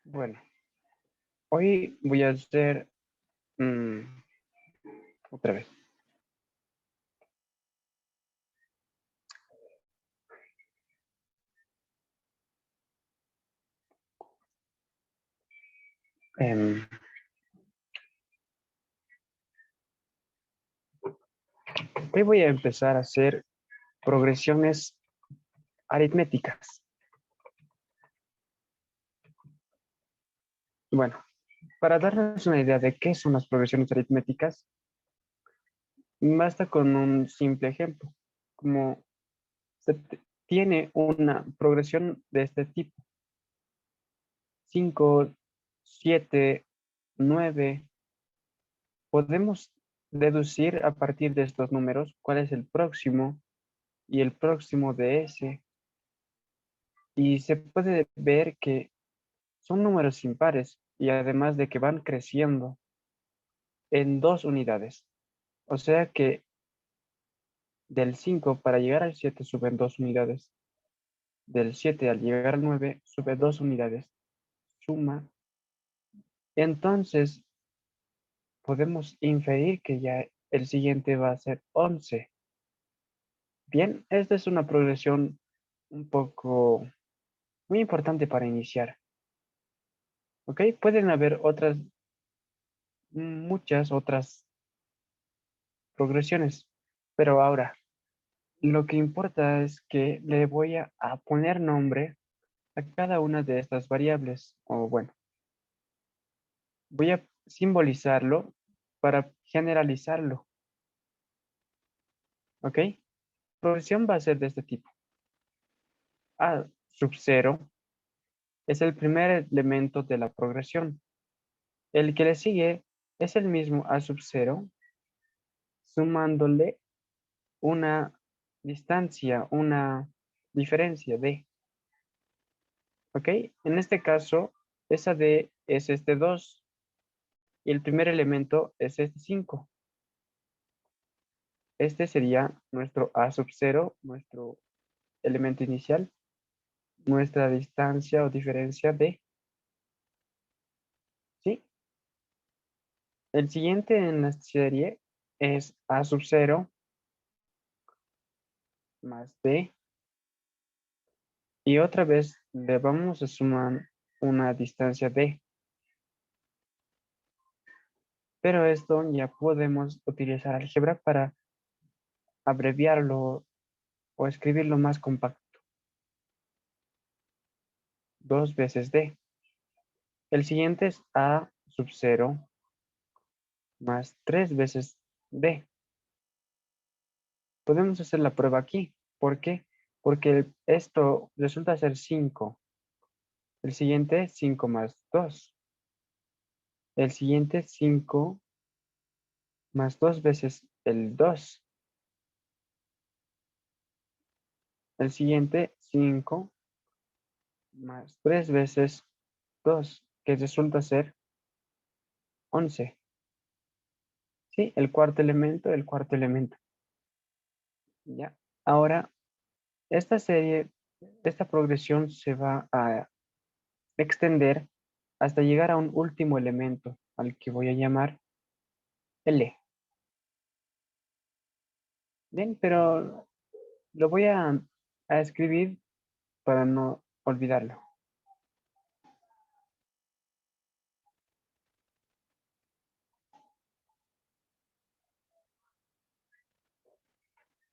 Bueno, hoy voy a hacer otra vez. em, Hoy voy a empezar a hacer progresiones aritméticas. Bueno, para darles una idea de qué son las progresiones aritméticas, basta con un simple ejemplo. Como tiene una progresión de este tipo: 5, 7, 9. Podemos deducir a partir de estos números cuál es el próximo y el próximo de ese. Y se puede ver que son números impares y además de que van creciendo en 2 unidades. O sea que del 5 para llegar al 7 suben 2 unidades. Del 7 al llegar al 9 sube 2 unidades. Suma. Entonces podemos inferir que ya el siguiente va a ser 11. Bien, esta es una progresión un poco muy importante para iniciar. ¿Ok? Pueden haber muchas otras progresiones, pero ahora lo que importa es que le voy a poner nombre a cada una de estas variables. O bueno, voy a simbolizarlo para generalizarlo. ¿Ok? Progresión va a ser de este tipo. A sub 0 es el primer elemento de la progresión. El que le sigue es el mismo a sub 0, sumándole una distancia, una diferencia de. ¿Ok? En este caso, esa d es este 2 y el primer elemento es este 5. Este sería nuestro a sub 0, nuestro elemento inicial, nuestra distancia o diferencia de. ¿Sí? El siguiente en la serie es a sub 0 más d. Y otra vez le vamos a sumar una distancia d. Pero esto ya podemos utilizar álgebra para abreviarlo o escribirlo más compacto. 2 veces d. El siguiente es a sub 0 más 3 veces d. Podemos hacer la prueba aquí. ¿Por qué? Porque esto resulta ser 5. El siguiente 5 más 2. El siguiente 5 más 2 veces el 2. El siguiente 5 más 3 veces 2, que resulta ser 11. ¿Sí? El cuarto elemento, el cuarto elemento. Ya. Ahora, esta serie, esta progresión se va a extender hasta llegar a un último elemento, al que voy a llamar L. Bien, pero lo voy a escribir para no olvidarlo.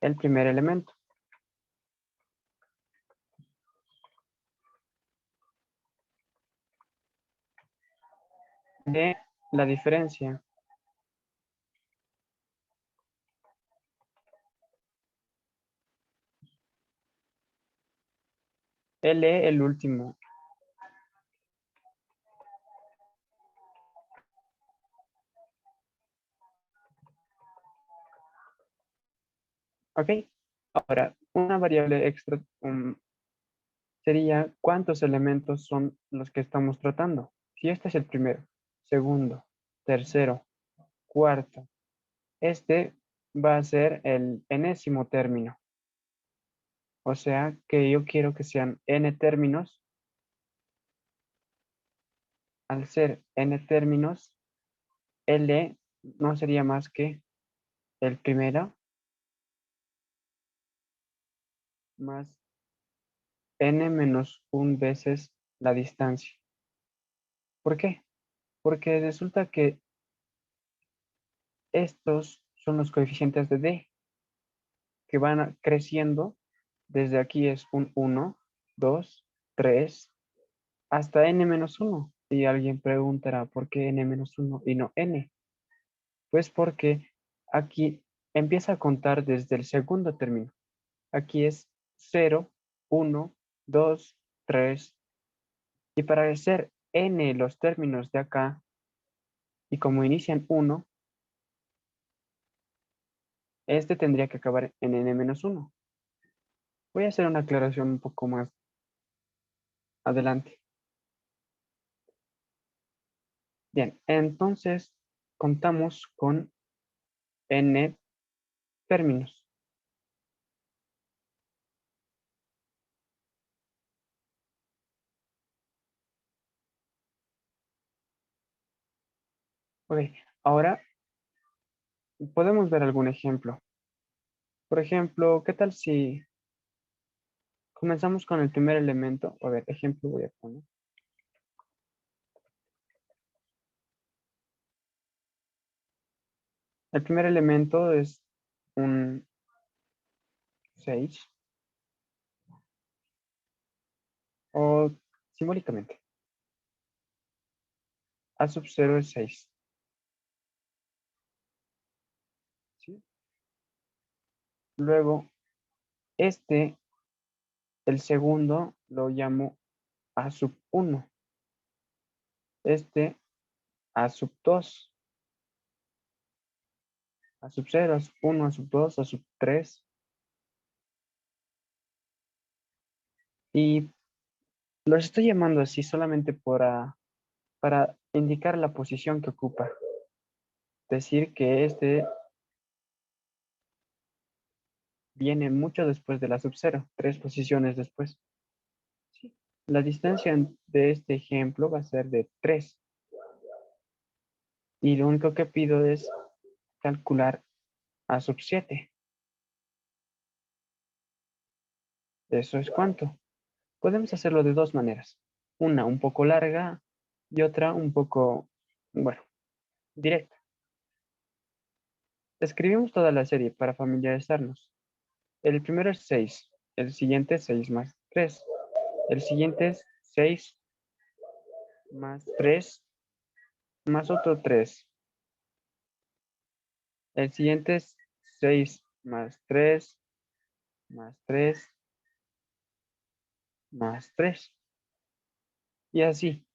El primer elemento de la diferencia. L, el último. ¿Ok? Ahora, una variable extra sería cuántos elementos son los que estamos tratando. Si este es el primero, segundo, tercero, cuarto, este va a ser el enésimo término. O sea que yo quiero que sean n términos al ser n términos, L no sería más que el primero más n menos 1 veces la distancia. ¿Por qué? Porque resulta que estos son los coeficientes de D que van creciendo. Desde aquí es un 1, 2, 3, hasta n menos 1. Y alguien preguntará, ¿por qué n menos 1 y no n? Pues porque aquí empieza a contar desde el segundo término. Aquí es 0, 1, 2, 3. Y para ser n los términos de acá, y como inician 1, este tendría que acabar en n menos 1. Voy a hacer una aclaración un poco más adelante. Bien, entonces contamos con n términos. Ok, ahora podemos ver algún ejemplo. Por ejemplo, ¿qué tal si comenzamos con el primer elemento? A ver, ejemplo voy a poner. El primer elemento es un 6, o simbólicamente, a sub 0 es 6. ¿Sí? Luego, el segundo, lo llamo a sub 1. A sub 2, a sub 0, a sub 1, a sub 2, a sub 3. Y los estoy llamando así solamente para indicar la posición que ocupa. Decir que viene mucho después de la sub 0, 3 posiciones después. Sí. La distancia de este ejemplo va a ser de 3. Y lo único que pido es calcular a sub 7. ¿Eso es cuánto? Podemos hacerlo de dos maneras. Una un poco larga y otra un poco, bueno, directa. Escribimos toda la serie para familiarizarnos. El primero es 6, el siguiente es 6 más 3, el siguiente es 6 más 3 más otro 3, el siguiente es 6 más 3 más 3 más 3. Y así.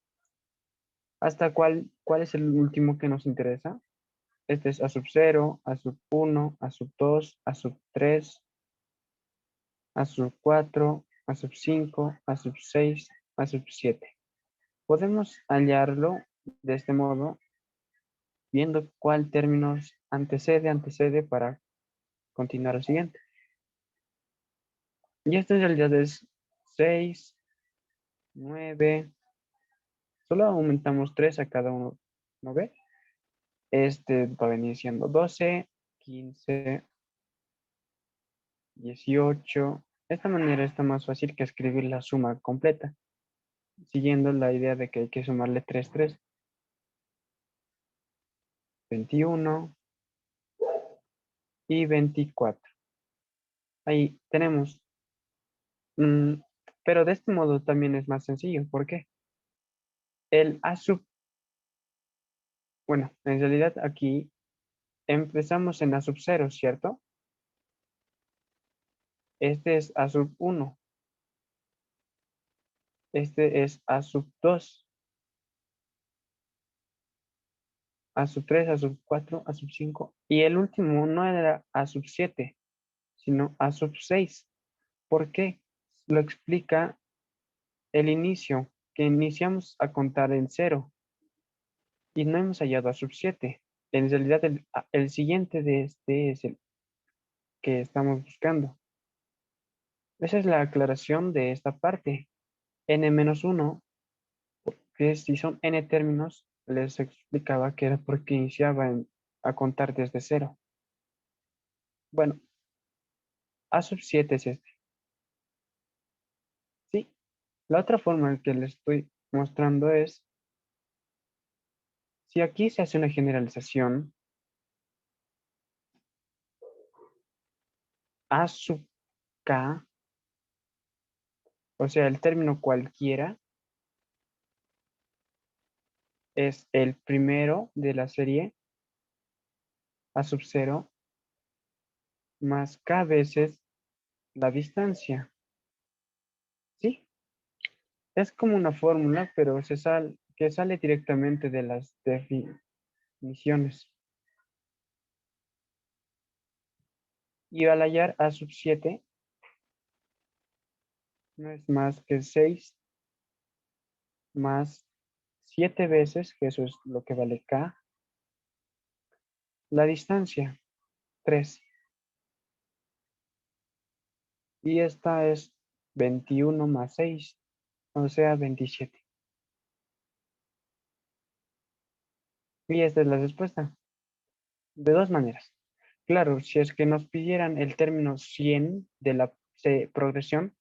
¿Hasta cuál es el último que nos interesa? Este es a sub 0, a sub 1, a sub 2, a sub 3, a sub 4, a sub 5, a sub 6, a sub 7. Podemos hallarlo de este modo, viendo cuál término antecede para continuar al siguiente. Y esto en realidad es 6, 9, solo aumentamos 3 a cada uno, ¿no ve? Este va a venir siendo 12, 15, 18. De esta manera está más fácil que escribir la suma completa, siguiendo la idea de que hay que sumarle 3, 3. 21 y 24. Ahí tenemos. mm, pero de este modo también es más sencillo. ¿Por qué? El A sub, bueno, en realidad aquí empezamos en A sub 0, ¿cierto? Este es A sub 1. Este es A sub 2. A sub 3, A sub 4, A sub 5. Y el último no era A sub 7, sino A sub 6. ¿Por qué? Lo explica el inicio, que iniciamos a contar en 0 y no hemos hallado a sub 7. En realidad el siguiente de este es el que estamos buscando. Esa es la aclaración de esta parte. N-1 que si son n términos, les explicaba que era porque iniciaba a contar desde cero. Bueno, a sub 7 es este. Sí, la otra forma en que les estoy mostrando es, si aquí se hace una generalización, a sub k, o sea, el término cualquiera, es el primero de la serie a sub 0 más k veces la distancia. ¿Sí? Es como una fórmula, pero que sale directamente de las definiciones. Y al hallar a sub 7, no es más que 6 más 7 veces, que eso es lo que vale k, la distancia, 3. Y esta es 21 más 6, o sea, 27. Y esta es la respuesta. De dos maneras. Claro, si es que nos pidieran el término 100 de la progresión,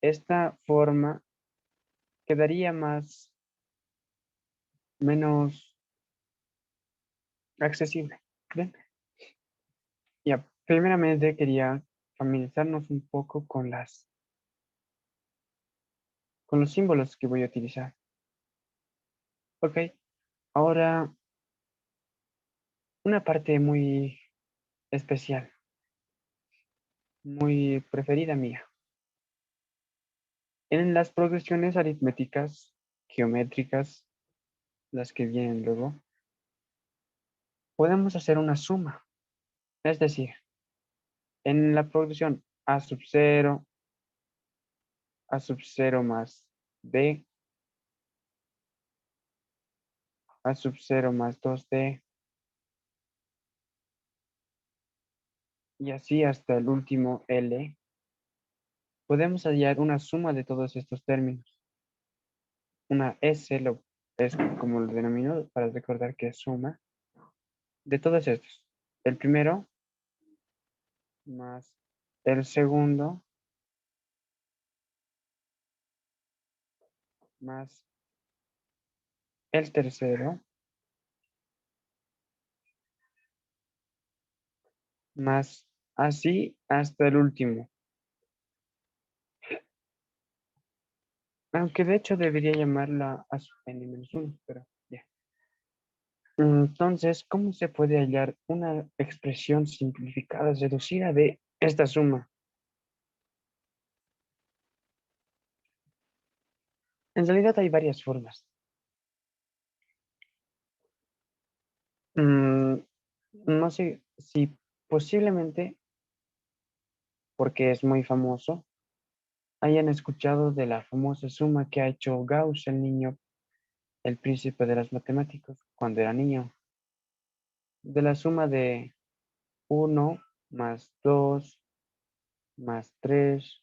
esta forma quedaría menos accesible. ¿Ven? Ya, primeramente quería familiarizarnos un poco con los símbolos que voy a utilizar. Ok, ahora una parte muy especial, muy preferida mía. En las progresiones aritméticas, geométricas, las que vienen luego, podemos hacer una suma. Es decir, en la progresión a sub 0 más b, a sub 0 más 2d, y así hasta el último L, podemos hallar una suma de todos estos términos. Una S es como lo denomino para recordar que es suma de todos estos. El primero más el segundo más el tercero más así hasta el último. Aunque de hecho debería llamarla a su n-1, pero ya. Entonces, ¿cómo se puede hallar una expresión simplificada, reducida de esta suma? En realidad hay varias formas. Mm, no sé si posiblemente, porque es muy famoso, hayan escuchado de la famosa suma que ha hecho Gauss, el niño, el príncipe de las matemáticas, cuando era niño. De la suma de 1 más 2 más 3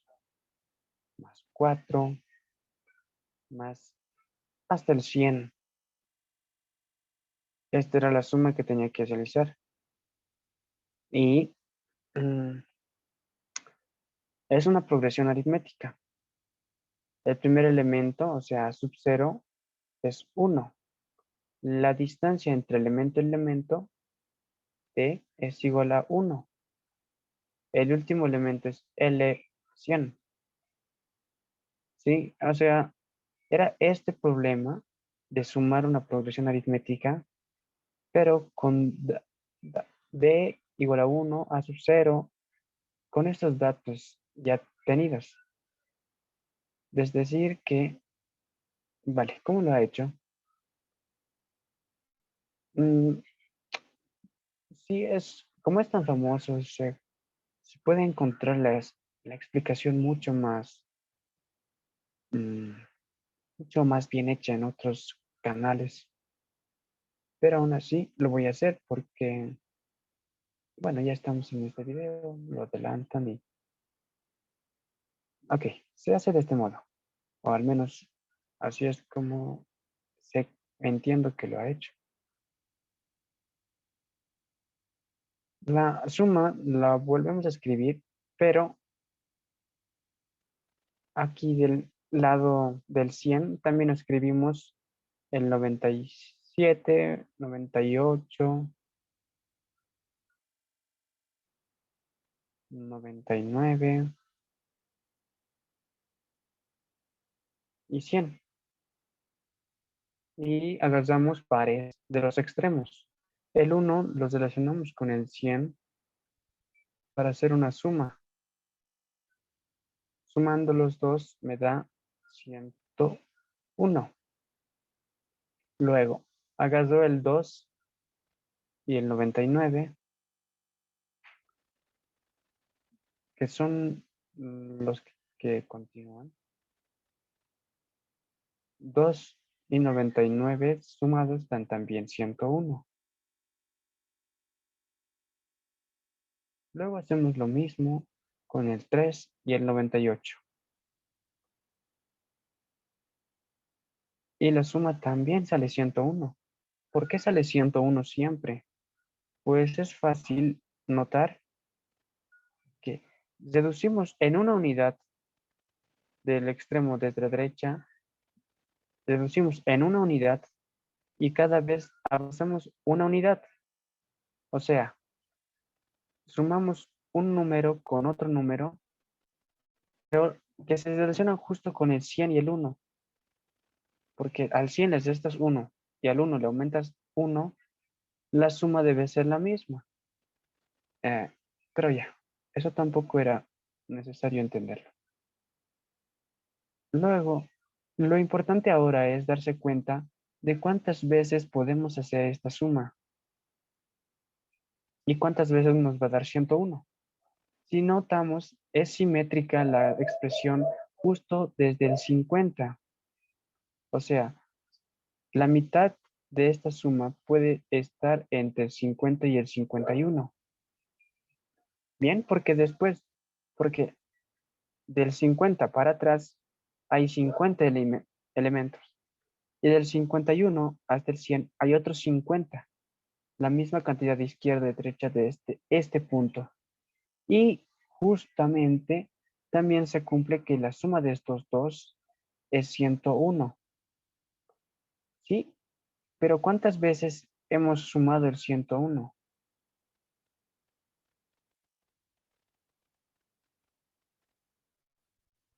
más 4 más hasta el 100. Esta era la suma que tenía que realizar. Y mm, es una progresión aritmética. El primer elemento, o sea, sub 0, es 1. La distancia entre elemento y elemento t es igual a 1. El último elemento es L100. ¿Sí? O sea, era este problema de sumar una progresión aritmética, pero con d igual a 1, a sub 0, con estos datos ya tenidos. Es decir que, vale, ¿cómo lo ha hecho? Mm, sí, como es tan famoso, se puede encontrar la explicación mm, mucho más bien hecha en otros canales. Pero aún así lo voy a hacer porque, bueno, ya estamos en este video, lo adelantan y... Ok, se hace de este modo, o al menos Así es como entiendo que lo ha hecho. La suma la volvemos a escribir, pero aquí del lado del 100 también escribimos el 97, 98, 99 y 100. Y agarramos pares de los extremos. El 1 los relacionamos con el 100 para hacer una suma. Sumando los dos me da 101. Luego, agarro el 2 y el 99, que son los que continúan. 2 y 99 sumados dan también 101. Luego hacemos lo mismo con el 3 y el 98. Y la suma también sale 101. ¿Por qué sale 101 siempre? Pues es fácil notar que deducimos en una unidad del extremo de la derecha, deducimos en una unidad y cada vez avanzamos una unidad. O sea, sumamos un número con otro número, pero que se relacionan justo con el 100 y el 1, porque al 100 le restas 1 y al 1 le aumentas 1, la suma debe ser la misma. Eh, pero ya, eso tampoco era necesario entenderlo. Luego, lo importante ahora es darse cuenta de cuántas veces podemos hacer esta suma y cuántas veces nos va a dar 101. Si notamos, es simétrica la expresión justo desde el 50. O sea, la mitad de esta suma puede estar entre el 50 y el 51. Bien, porque del 50 para atrás hay 50 elementos. Y del 51 hasta el 100 hay otros 50. La misma cantidad de izquierda y derecha de este punto. Y justamente también se cumple que la suma de estos dos es 101. ¿Sí? Pero ¿cuántas veces hemos sumado el 101?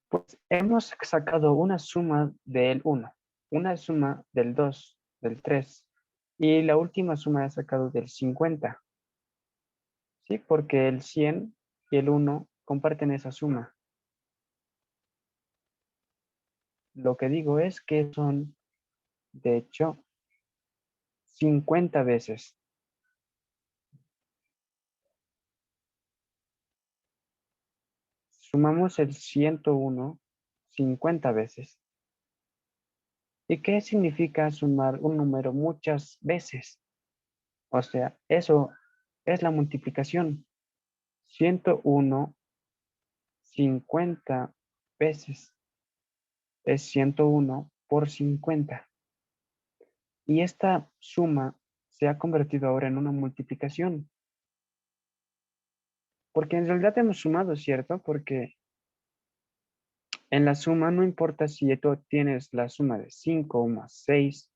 Pues hemos sacado una suma del 1, una suma del 2, del 3 y la última suma he sacado del 50. ¿Sí? Porque el 100 y el 1 comparten esa suma. Lo que digo es que son, de hecho, 50 veces. Sumamos el 101 50 veces. ¿Y qué significa sumar un número muchas veces? O sea, eso es la multiplicación. 101 50 veces es 101 por 50. Y esta suma se ha convertido ahora en una multiplicación. Porque en realidad hemos sumado, ¿cierto? Porque en la suma no importa si tú tienes la suma de 5 más 6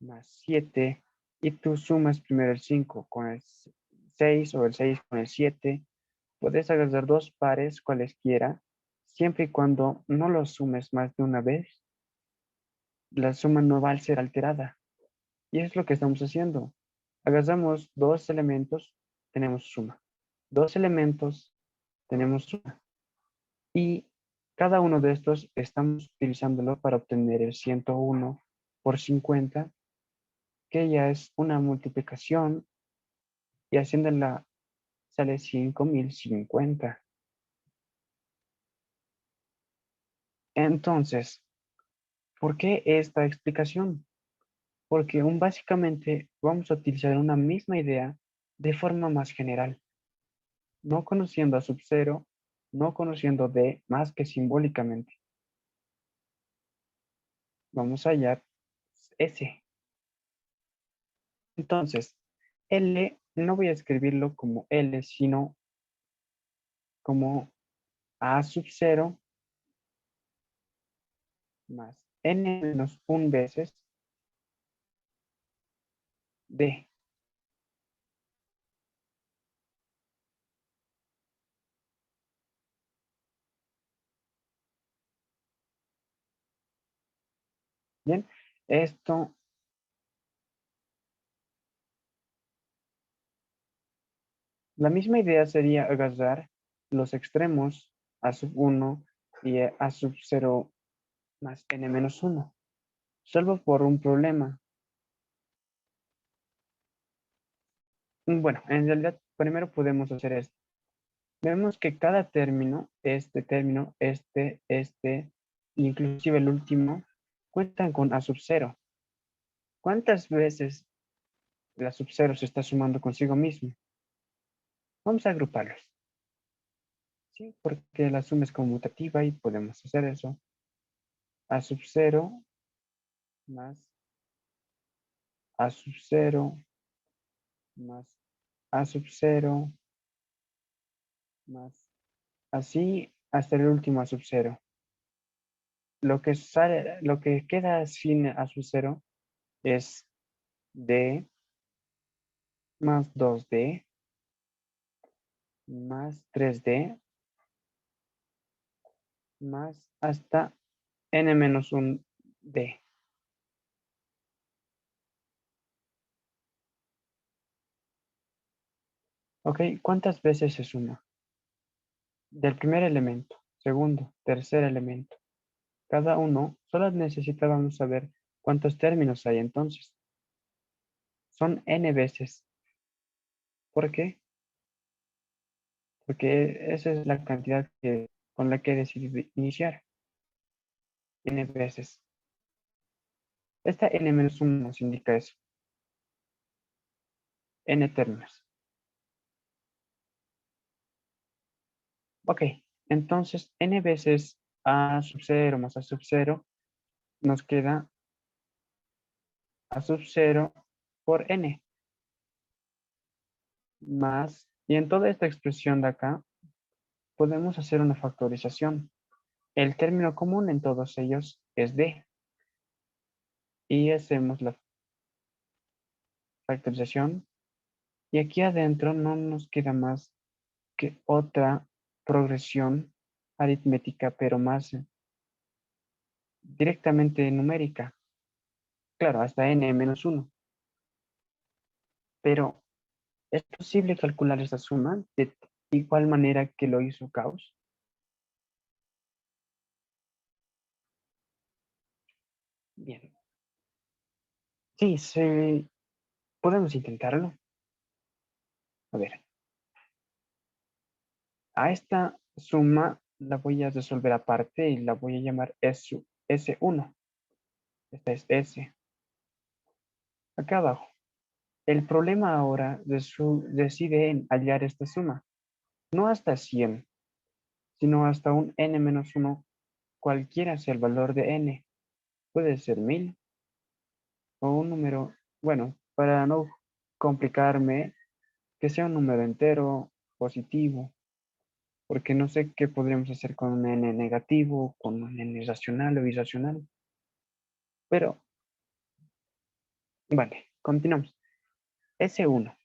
más 7 y tú sumas primero el 5 con el 6 o el 6 con el 7. Puedes agarrar dos pares cualesquiera, siempre y cuando no los sumes más de una vez, la suma no va a ser alterada. Y es lo que estamos haciendo. Agarramos dos elementos, tenemos suma. Dos elementos, tenemos suma. Y cada uno de estos estamos utilizándolo para obtener el 101 por 50, que ya es una multiplicación, y haciéndola sale 5050. Entonces, ¿por qué esta explicación? Porque básicamente vamos a utilizar una misma idea de forma más general, no conociendo a sub-0, no conociendo D más que simbólicamente. vamos a hallar S. Entonces, L no voy a escribirlo como L, sino como A sub 0 más N menos 1 veces D. Bien, esto, la misma idea sería agarrar los extremos A sub 1 y A sub 0 más N menos 1. Salvo por un problema. Bueno, en realidad primero podemos hacer esto. Vemos que cada término, inclusive el último, cuentan con A sub 0. ¿Cuántas veces la sub 0 se está sumando consigo mismo? Vamos a agruparlos. Sí, porque la suma es conmutativa y podemos hacer eso. A sub 0 más A sub 0 más A sub 0 más así hasta el último A sub 0. Lo que queda sin A sub 0 es D más 2D más 3D más hasta N menos 1D. Ok, ¿cuántas veces se suma? Del primer elemento, segundo, tercer elemento. Cada uno, solo necesitábamos saber cuántos términos hay entonces. Son N veces. ¿Por qué? Porque esa es la cantidad con la que decidí iniciar. N veces. Esta N-1 nos indica eso. N términos. Ok, entonces N veces A sub 0 más A sub 0 nos queda A sub 0 por N. Más, y en toda esta expresión de acá, podemos hacer una factorización. El término común en todos ellos es D. Y hacemos la factorización. Y aquí adentro no nos queda más que otra progresión aritmética, pero más directamente numérica. Claro, hasta n-1. Pero ¿es posible calcular esta suma de igual manera que lo hizo Gauss? Bien. Sí, podemos intentarlo. A ver, a esta suma la voy a resolver aparte y la voy a llamar S1. Esta es S. Acá abajo. El problema ahora reside en hallar esta suma. No hasta 100, sino hasta un n-1, cualquiera sea el valor de n. Puede ser 1000 o un número, bueno, para no complicarme, que sea un número entero, positivo, porque no sé qué podríamos hacer con un n negativo, con un n racional o irracional. Pero, vale, continuamos. S1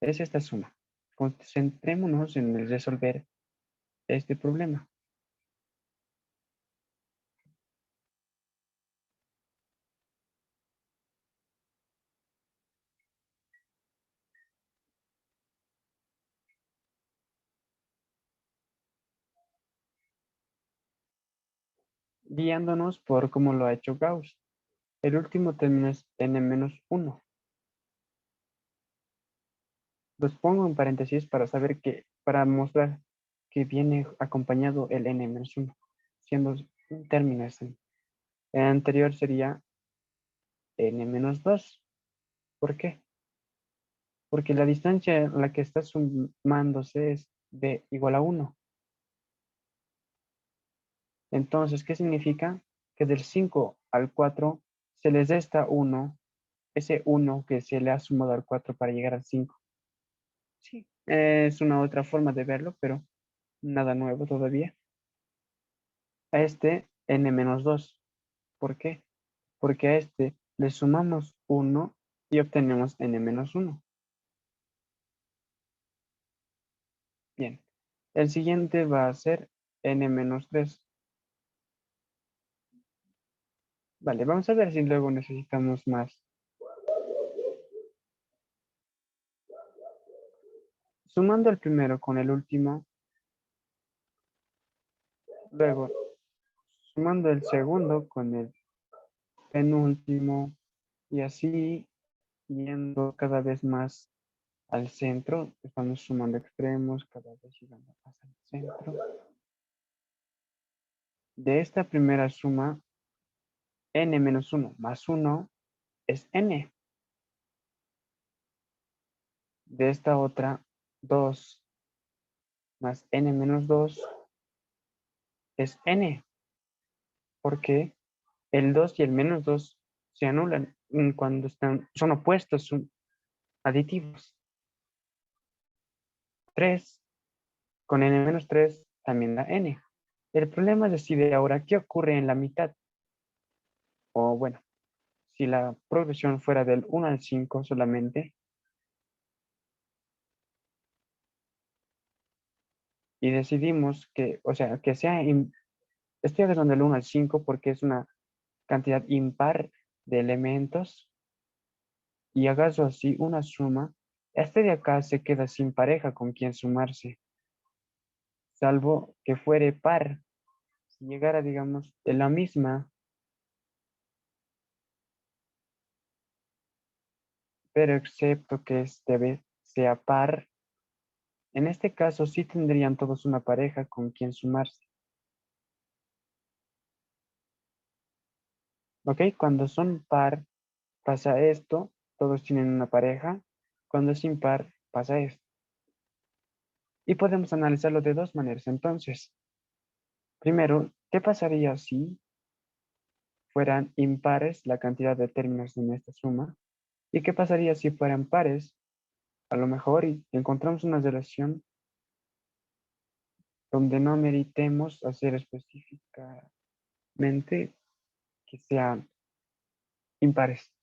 es esta suma. Concentrémonos en el resolver este problema. Guiándonos por cómo lo ha hecho Gauss. El último término es n-1. Los pongo en paréntesis para saber que, para mostrar que viene acompañado el n-1, siendo un término ese. El anterior sería n-2. ¿Por qué? Porque la distancia a la que está sumándose es de igual a 1. Entonces, ¿qué significa? Que del 5 al 4 se les resta 1, ese 1 que se le ha sumado al 4 para llegar al 5. Sí, es una otra forma de verlo, pero nada nuevo todavía. A este n-2. ¿Por qué? Porque a este le sumamos 1 y obtenemos n-1. Bien. El siguiente va a ser n-3. Vale, vamos a ver si luego necesitamos más. Sumando el primero con el último, luego sumando el segundo con el penúltimo y así yendo cada vez más al centro. Estamos sumando extremos, cada vez llegando más al centro. De esta primera suma, n-1 más 1 es n. De esta otra, 2 más n-2 es n, porque el 2 y el -2 se anulan cuando son opuestos, son aditivos. 3 con n-3 también da n. El problema es decir ahora qué ocurre en la mitad. O bueno, si la progresión fuera del 1 al 5 solamente, y decidimos que, o sea, que sea, estoy hablando del 1 al 5 porque es una cantidad impar de elementos, y hagas así una suma, este de acá se queda sin pareja con quien sumarse, salvo que fuere par. Si llegara, digamos, de la misma, pero excepto que este vez sea par, en este caso sí tendrían todos una pareja con quien sumarse. ¿Ok? Cuando son par, pasa esto, todos tienen una pareja. Cuando es impar, pasa esto. Y podemos analizarlo de dos maneras. Entonces, primero, ¿qué pasaría si fueran impares la cantidad de términos en esta suma? ¿Y qué pasaría si fueran pares? A lo mejor encontramos una relación donde no meritemos hacer específicamente que sean impares,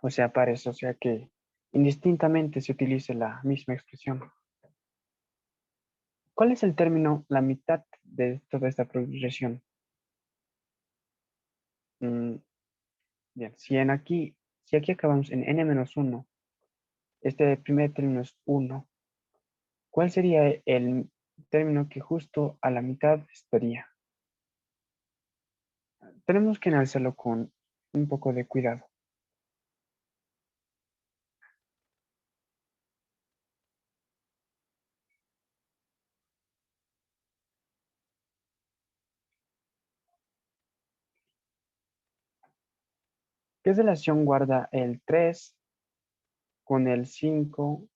o sea, pares, o sea que indistintamente se utilice la misma expresión. ¿Cuál es el término la mitad de toda esta progresión? Mm, bien, si aquí acabamos en n-1, este primer término es 1, ¿cuál sería el término que justo a la mitad estaría? Tenemos que analizarlo con un poco de cuidado. ¿Qué relación guarda el 3 con el 5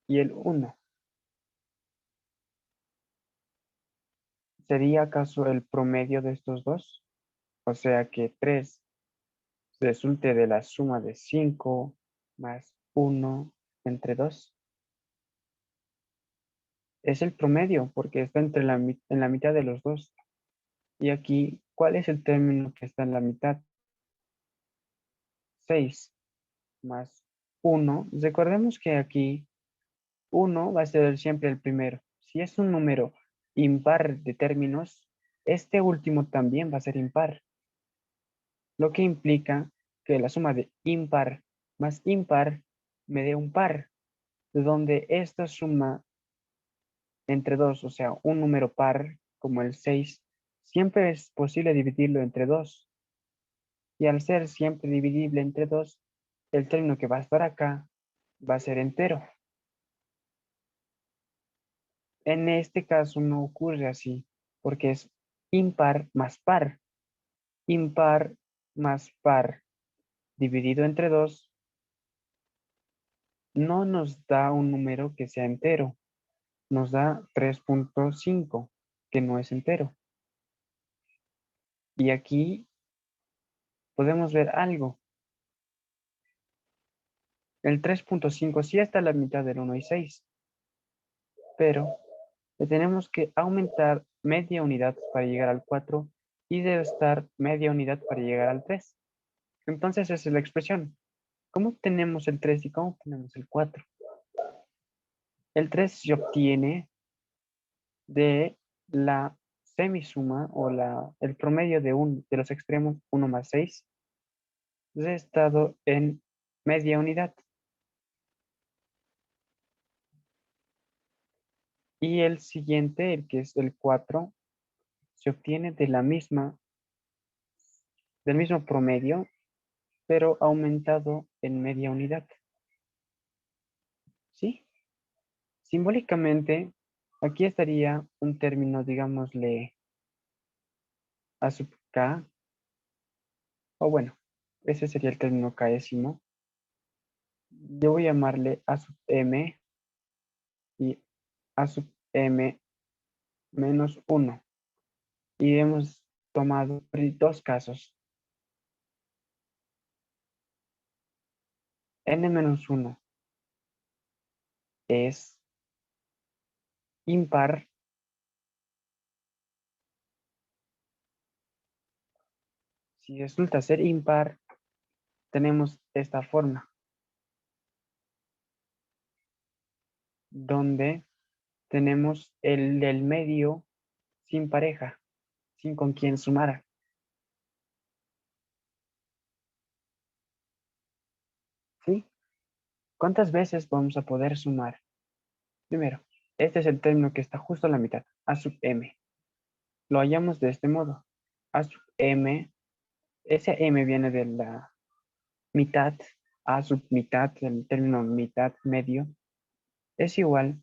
y el 1? ¿Sería acaso el promedio de estos dos? O sea que 3 resulte de la suma de 5 más 1 entre 2. Es el promedio porque está en la mitad de los dos. Y aquí, ¿cuál es el término que está en la mitad? 6 más 1. Recordemos que aquí 1 va a ser siempre el primero. Si es un número impar de términos, este último también va a ser impar. Lo que implica que la suma de impar más impar me dé un par, de donde esta suma entre 2, o sea, un número par como el 6, siempre es posible dividirlo entre 2. Y al ser siempre dividible entre 2, el término que va a estar acá va a ser entero. En este caso no ocurre así, porque es impar más par. Impar más par dividido entre 2 no nos da un número que sea entero, nos da 3.5, que no es entero. Y aquí podemos ver algo. El 3.5 sí está a la mitad del 1 y 6, pero le tenemos que aumentar media unidad para llegar al 4 y debe estar media unidad para llegar al 3. Entonces esa es la expresión. ¿Cómo obtenemos el 3 y cómo obtenemos el 4? El 3 se obtiene de la semisuma o el promedio de los extremos 1 más 6 restado en media unidad. Y el siguiente, el que es el 4, se obtiene de del mismo promedio, pero aumentado en media unidad. ¿Sí? Simbólicamente, aquí estaría un término, digámosle, A sub k, o bueno, ese sería el término késimo. Yo voy a llamarle A sub m y A sub m menos 1. Y hemos tomado dos casos. N menos 1 es impar. Si resulta ser impar, tenemos esta forma, donde tenemos el del medio sin pareja, sin con quien sumar. ¿Sí? ¿Cuántas veces vamos a poder sumar? Primero, este es el término que está justo a la mitad, A sub m. Lo hallamos de este modo. A sub m, ese m viene de la mitad, A sub mitad, el término mitad, medio, es igual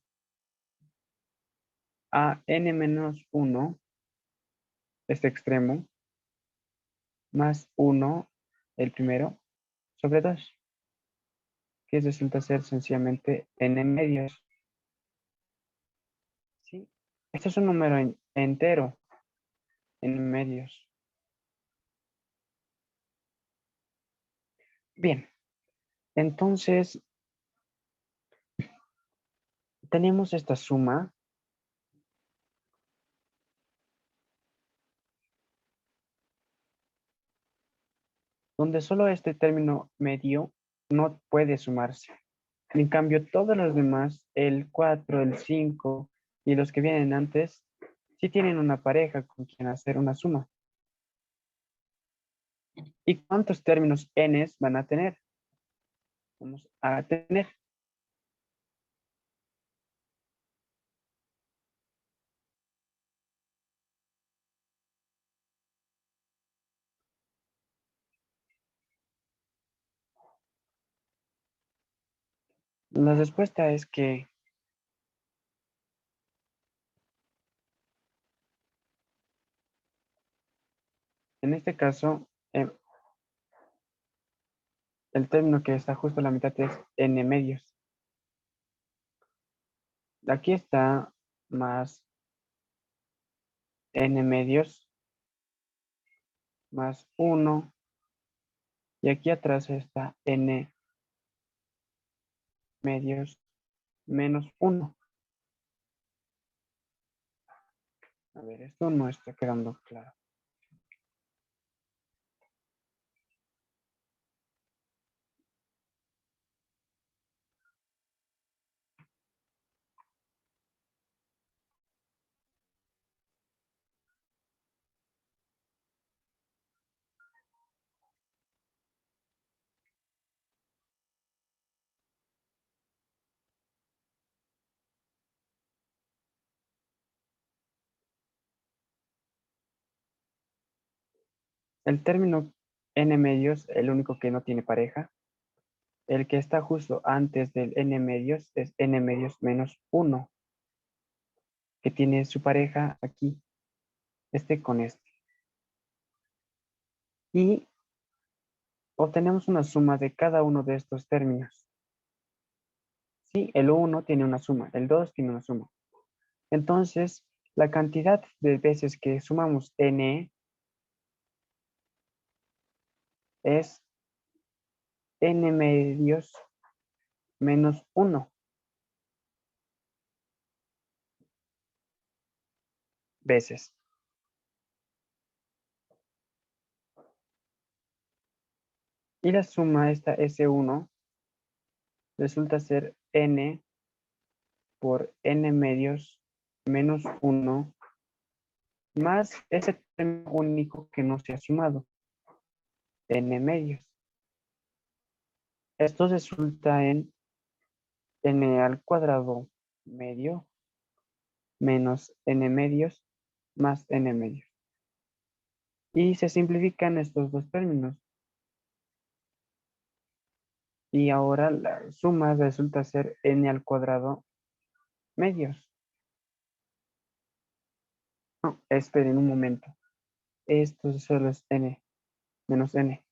a n menos 1, este extremo, más 1, el primero, sobre 2, que resulta ser sencillamente n medios. ¿Sí? Este es un número entero, n medios. Bien, entonces tenemos esta suma donde solo este término medio no puede sumarse. En cambio, todos los demás, el 4, el 5 y los que vienen antes, sí tienen una pareja con quien hacer una suma. ¿Y cuántos términos n van a tener? Vamos a tener. La respuesta es que en este caso, el término que está justo a la mitad es n medios. Aquí está más n medios más 1 y aquí atrás está n medios menos 1. A ver, esto no está quedando claro. El término n medios, el único que no tiene pareja, el que está justo antes del n medios es n medios menos 1, que tiene su pareja aquí, este con este. Y obtenemos una suma de cada uno de estos términos. Sí, el 1 tiene una suma, el 2 tiene una suma. Entonces, la cantidad de veces que sumamos n es n medios menos 1 veces. Y la suma, esta S1, resulta ser n por n medios menos 1 más ese término único que no se ha sumado, n medios. Esto resulta en n al cuadrado medio menos n medios más n medios. Y se simplifican estos dos términos. Y ahora la suma resulta ser n al cuadrado medios. No, esperen un momento. Esto solo es n menos n.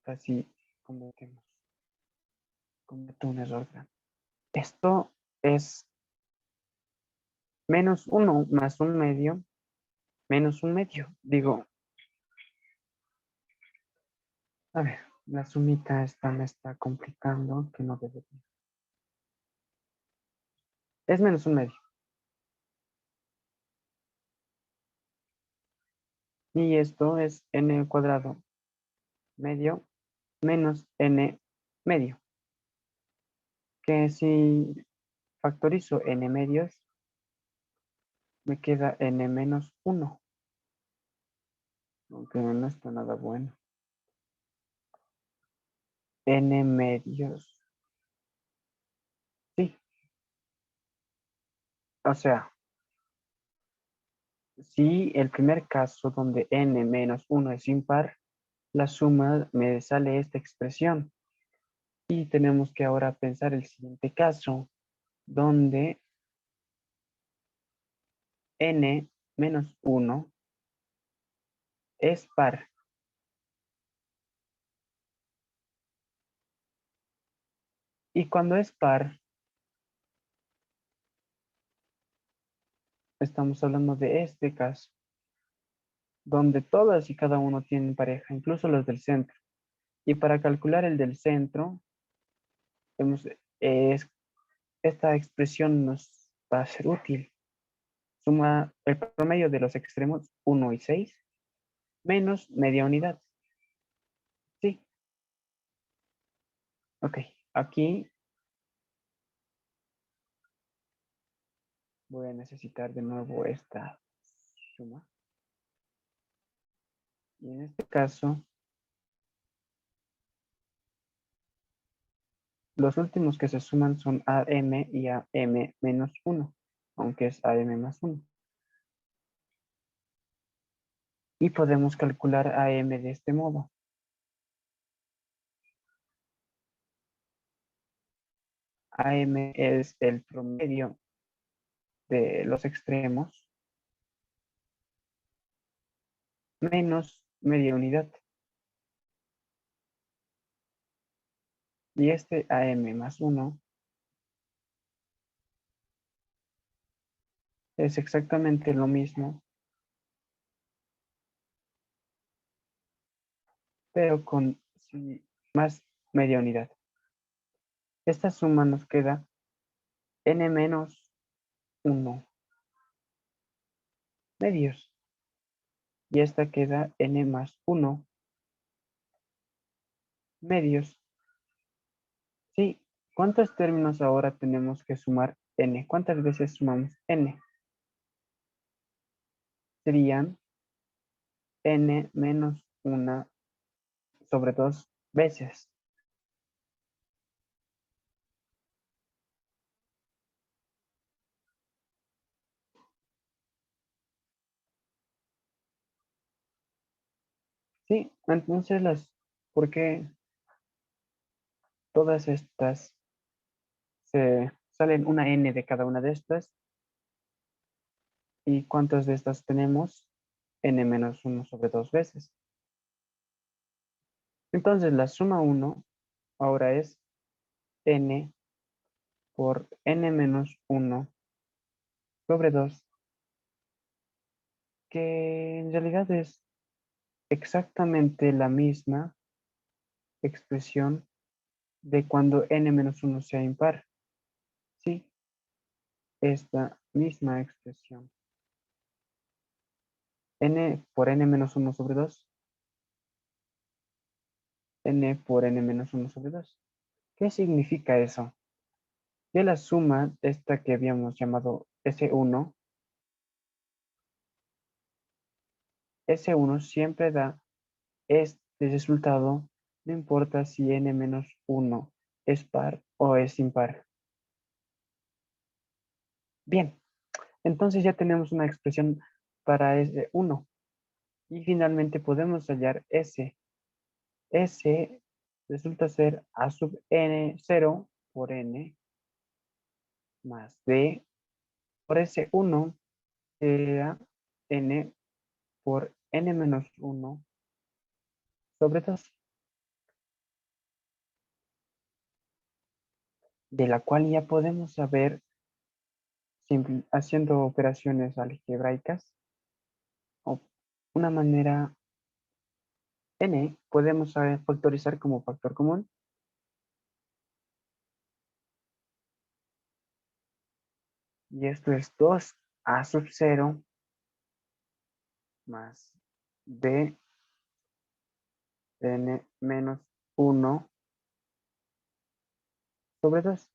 Casi cometo un error grande. Esto es menos 1 más un medio menos un medio. Digo, a ver, la sumita esta me está complicando, que no debería. Es menos un medio. Y esto es n al cuadrado medio menos n medio. Que si factorizo n medios, me queda n menos 1. Aunque no está nada bueno. N medios. Sí. O sea, si el primer caso donde n menos 1 es impar, la suma me sale esta expresión. Y tenemos que ahora pensar el siguiente caso, donde n menos 1 es par. Y cuando es par, estamos hablando de este caso, donde todas y cada uno tienen pareja, incluso los del centro. Y para calcular el del centro, esta expresión nos va a ser útil. Suma el promedio de los extremos 1 y 6 menos media unidad. Sí. Ok. Aquí voy a necesitar de nuevo esta suma. Y en este caso, los últimos que se suman son AM y AM menos 1, aunque es AM más 1. Y podemos calcular AM de este modo. AM es el promedio de los extremos menos media unidad. Y este AM más 1 es exactamente lo mismo, pero con más media unidad. Esta suma nos queda n menos 1 medios. Y esta queda n más 1 medios. Sí, ¿cuántos términos ahora tenemos que sumar n? ¿Cuántas veces sumamos n? Serían n menos 1 sobre 2 veces. Sí, entonces ¿por qué todas estas se salen una n de cada una de estas? ¿Y cuántas de estas tenemos? N menos 1 sobre 2 veces. Entonces la suma 1 ahora es n por n menos 1 sobre 2, que en realidad es exactamente la misma expresión de cuando n-1 sea impar. Sí, esta misma expresión. N por n-1 sobre 2. N por n-1 sobre 2. ¿Qué significa eso? Que la suma, esta que habíamos llamado S1, S1 siempre da este resultado, no importa si n-1 es par o es impar. Bien, entonces ya tenemos una expresión para S1 y finalmente podemos hallar S. S resulta ser A sub n0 por n más D por S1 será n por n-1 sobre 2, de la cual ya podemos saber, haciendo operaciones algebraicas, o una manera n, podemos factorizar como factor común, y esto es 2a sub 0 más d n menos 1 sobre 2.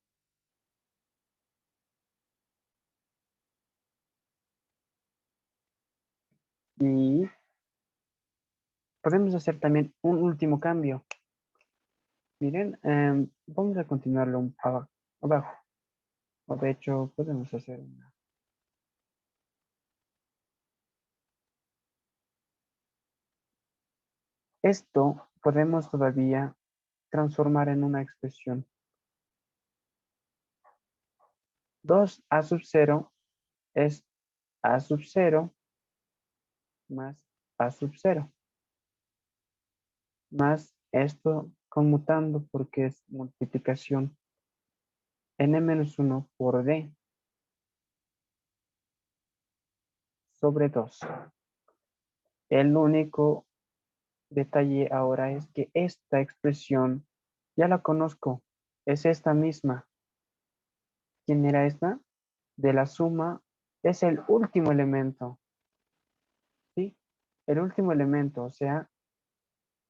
Y podemos hacer también un último cambio. Miren, vamos a continuarlo abajo. O de hecho, podemos hacer una. Esto podemos todavía transformar en una expresión. 2a sub 0 es a sub 0 más a sub 0. Más esto conmutando porque es multiplicación n-1 por d sobre 2. El único detalle ahora es que esta expresión ya la conozco. Es esta misma. ¿Quién era esta? De la suma es el último elemento. ¿Sí? El último elemento, o sea,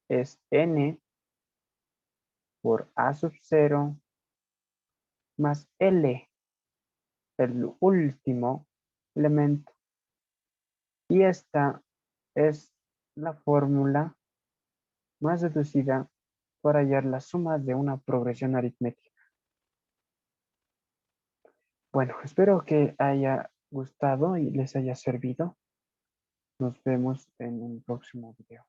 es n por a sub 0 más l, el último elemento. Y esta es la fórmula más deducida para hallar la suma de una progresión aritmética. Bueno, espero que haya gustado y les haya servido. Nos vemos en un próximo video.